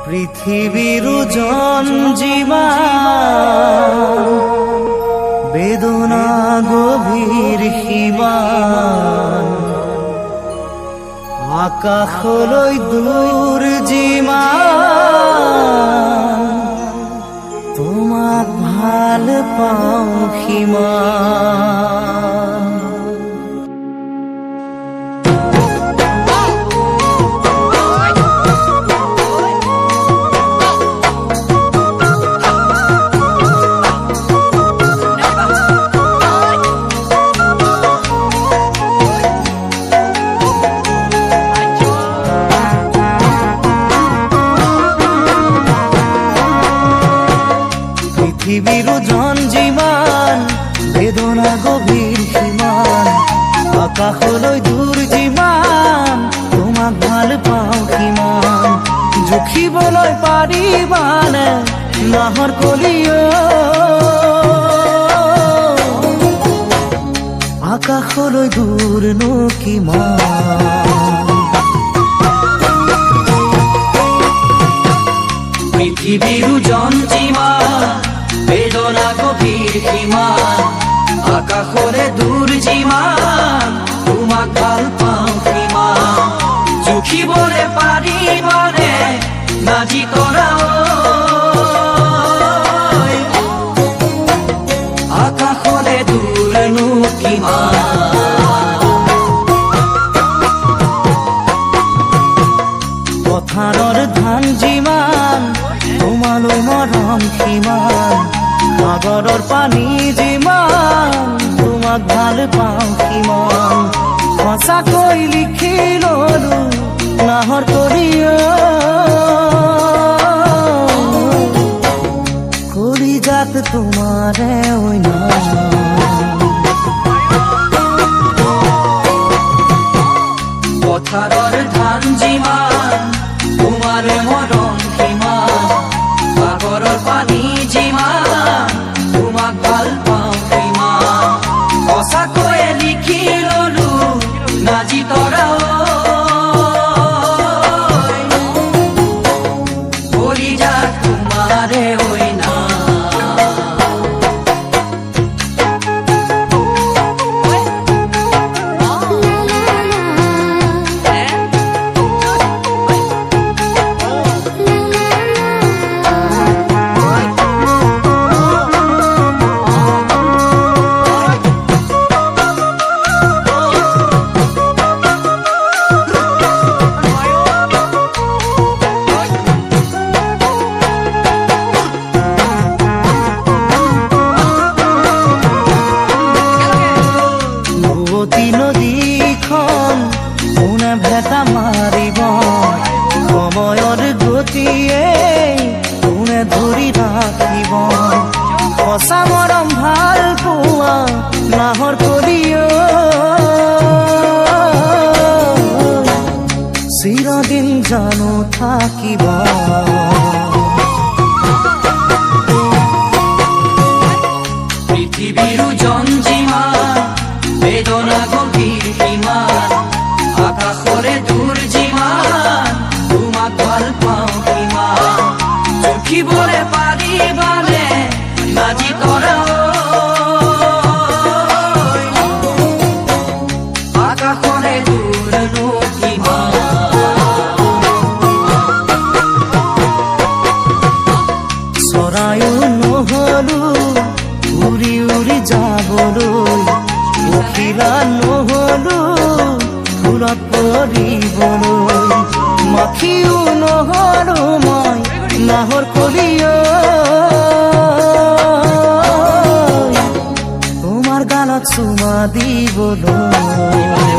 পৃথিবীর জন জীবন বেদনা গভীর সীমান আকাশলৈ দূর যিমান তোমাক ভাল পাওঁ সিমান। পৃথিবীর জন জীবন বেদনা গভীর সীমান আকাশলৈ দূর যিমান তোমাক ভাল পাওঁ সিমান। জুখিবলৈ পাৰিবানে নাহৰ কলিও আকাশলৈ দূৰনো কিমান। পৃথিবীৰ জন জীবন বেদনা গভীৰ সীমান আকাশলে দূৰ যিমান তোমাক ভাল পাওঁ সিমান। জুখিবলে পাৰিবানে নাজি তৰা আকাশলে দূৰনো কিমান। পথাৰৰ ধান যিমান তোমালৈ মৰম সিমান সাগৰৰ পানী যিমান তোমাক ভাল পাওঁ সিমান। সঁচাকৈ লিখি ললো নাহৰ কলিও কলিজাত তোমাৰে অন্য। পথাৰৰ ধান যিমান তোমাৰে মৰম সিমান সাগৰৰ পানী যিমান তোমাক ভাল পাওঁ সিমান। সঁচাকৈয়ে লিখি ললো নাজি তৰা কলিজাত তোমাৰে অইনা। নদীখন কোনে ভেটা মাৰিব সময়ৰ গতিয়ে কোনে ধৰি ৰাখিব। সঁচা মৰম ভাল পোৱা নাহৰ কলিও চিৰদিন জানো থাকিব। পৃথিবীৰ জন জীবন বেদনা গভীৰ সীমান আকাশলে দূৰ যিমান তোমাক ভাল পাওঁ সিমান। জুখিবলে পাৰিবানে নাজি তৰা আকাশলে দূৰনো কিমান। চৰায়ো নহলো উৰি উৰি যাবলৈ পখিলা নহলো ফুলত পৰিবলৈ মাখিও নহলো মই নাহৰ কলিও তোমাৰ গালত চুমা দিবলৈ।